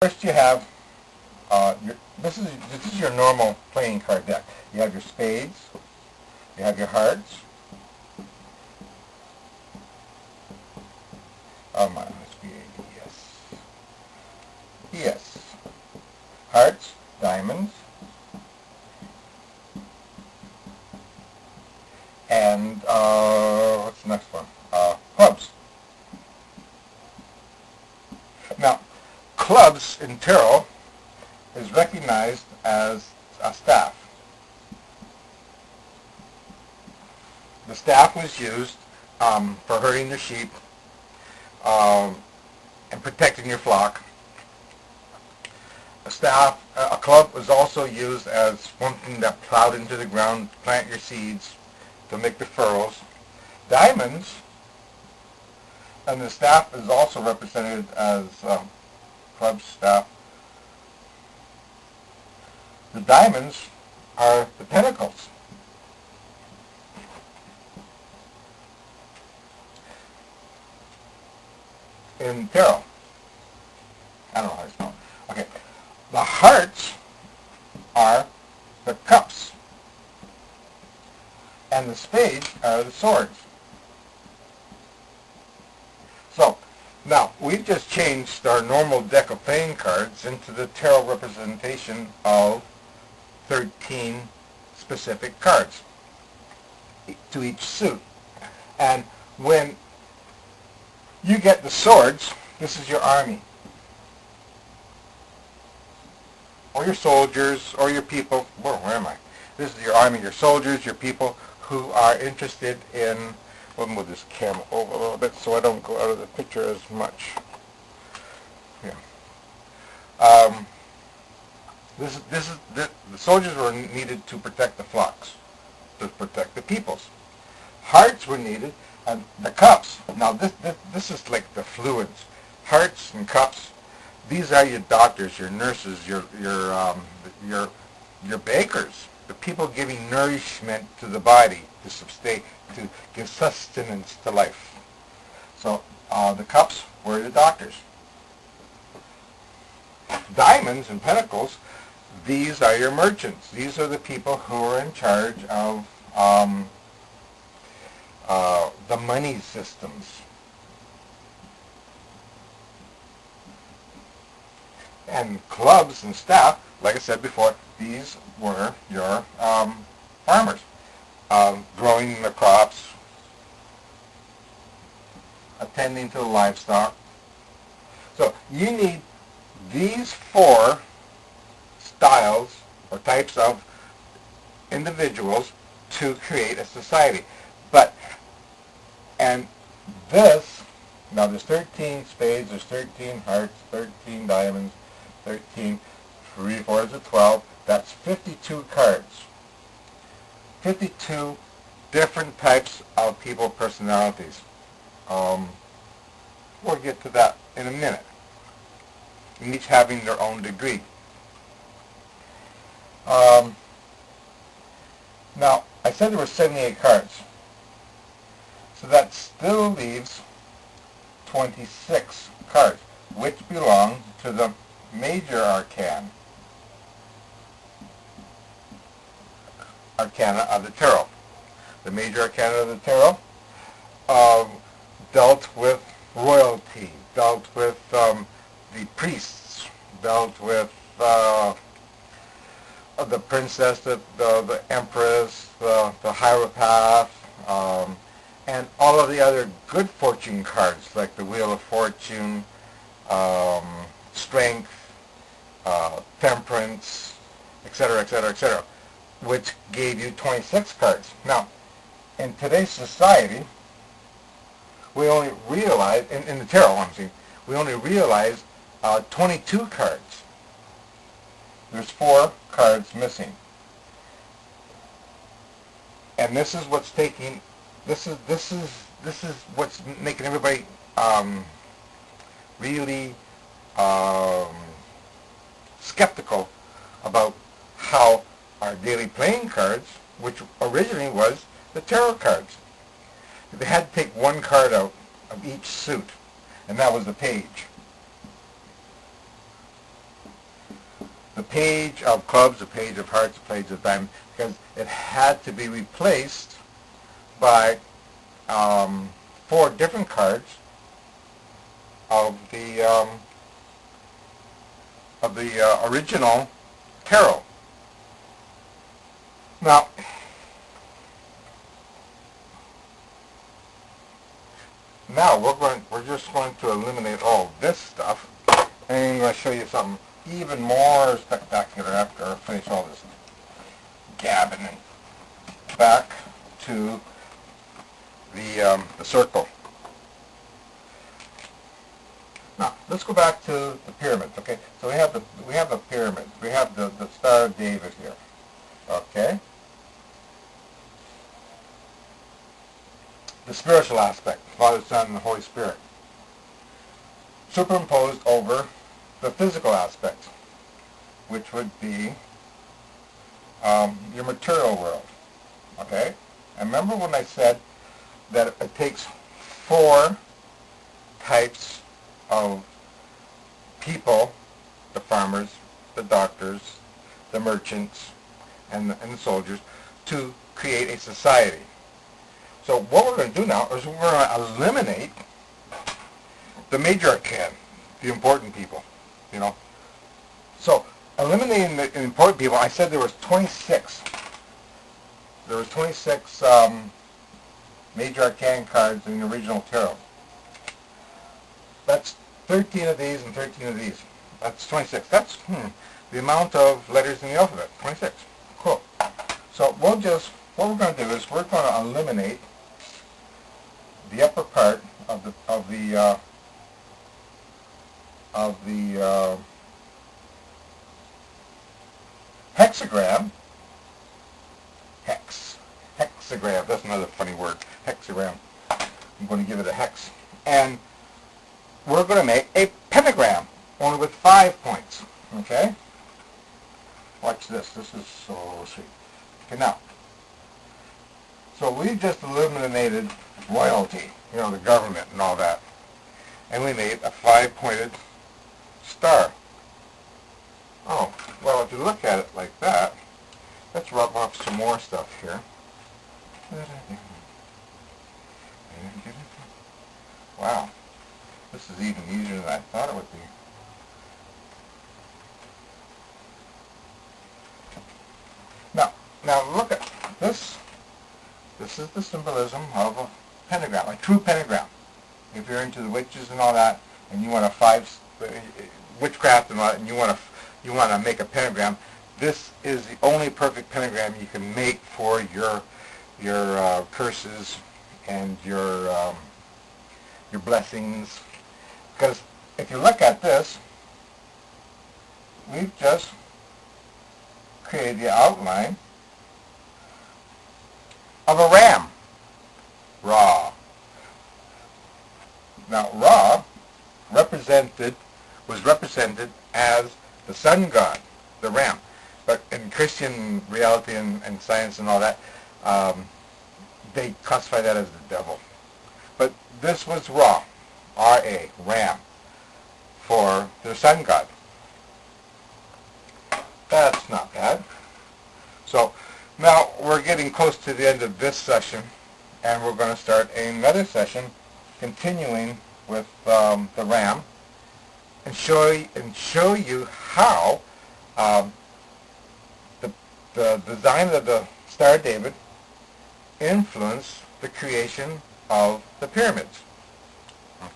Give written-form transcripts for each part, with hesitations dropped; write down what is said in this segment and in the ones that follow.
First you have, this is your normal playing card deck. You have your spades, you have your hearts, S-P-A-D-E-S, yes, hearts, diamonds, and what's the next one? Clubs. Now, clubs in tarot is recognized as a staff. The staff was used for herding the sheep and protecting your flock. A club was also used as something that plowed into the ground, plant your seeds to make the furrows. Diamonds, and the staff is also represented as club staff. The diamonds are the pentacles. In tarot. I don't know how to spell it. Okay. The hearts are the cups. And the spades are the swords. So, now, we've just changed our normal deck of playing cards into the tarot representation of 13 specific cards to each suit. And when you get the swords, this is your army, or your soldiers, or your people. Where am I? This is your army, your soldiers, your people who are interested in. Let me move this camera over a little bit so I don't go out of the picture as much. Yeah. The soldiers were needed to protect the flocks, to protect the peoples. Hearts were needed, and the cups. Now this is like the fluids. Hearts and cups. These are your doctors, your nurses, your bakers, the people giving nourishment to the body to sustain, to give sustenance to life. So the cups were the doctors. Diamonds and pentacles, these are your merchants. These are the people who are in charge of the money systems. And clubs and staff, like I said before, these were your farmers, growing the crops, attending to the livestock. So you need these four styles or types of individuals to create a society. And this, now there's 13 spades, there's 13 hearts, 13 diamonds, 13, 3 fours of 12, that's 52 cards. 52 different types of people personalities. We'll get to that in a minute. Each having their own degree. Now, I said there were 78 cards. So that still leaves 26 cards, which belong to the major arcana of the tarot. The major arcana of the tarot dealt with royalty, dealt with the priests, dealt with the princess, the empress, the hieropath, and all of the other good fortune cards like the Wheel of Fortune, Strength, Temperance, etc., etc., etc., which gave you 26 cards. Now, in today's society, we only realize, in the tarot, I'm saying, we only realize 22 cards. There's 4 cards missing. And this is what's taking, this is what's making everybody really skeptical about how our daily playing cards, which originally was the tarot cards. They had to take one card out of each suit, and that was the page. the page of clubs, the page of hearts, the page of diamonds, because it had to be replaced by 4 different cards of the original tarot. Now, we're just going to eliminate all this stuff, and I'm going to show you something even more spectacular after I finish all this gabbing. And back to the circle. Now let's go back to the pyramids. Okay, so we have the pyramids. We have the Star of David here. Okay. The spiritual aspect, Father, Son, and the Holy Spirit, superimposed over the physical aspect, which would be your material world. Okay? And remember when I said that it takes 4 types of people, the farmers, the doctors, the merchants, and the soldiers, to create a society. So what we're going to do now is we're going to eliminate the major arcana, the important people, you know. So eliminating the important people, I said there was 26. There was 26 major arcana cards in the original tarot. That's 13 of these and 13 of these. That's 26. That's the amount of letters in the alphabet. 26. Cool. So what we're going to do is we're going to eliminate the upper part of the hexagram. Hexagram. That's another funny word. Hexagram. I'm going to give it a hex. And we're going to make a pentagram, only with 5 points. Okay? Watch this. This is so sweet. Okay, now. So we just eliminated royalty, you know, the government and all that. And we made a 5-pointed star. Oh, well, if you look at it like that, let's rub off some more stuff here. Wow. This is even easier than I thought it would be. Now look at this. This is the symbolism of a pentagram, a true pentagram. If you're into the witches and all that, and you want a witchcraft and all that, and you want to make a pentagram, this is the only perfect pentagram you can make for your curses and your blessings. Because if you look at this, we've just created the outline of a ram. Ra. Now Ra was represented as the sun god, the ram. But in Christian reality and science and all that, they classify that as the devil. But this was Ra, R-A, ram, for their sun god. That's not bad. So now we're getting close to the end of this session, and we're going to start another session continuing with the ram, and show you how the design of the Star of David influenced the creation of the pyramids.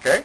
Okay?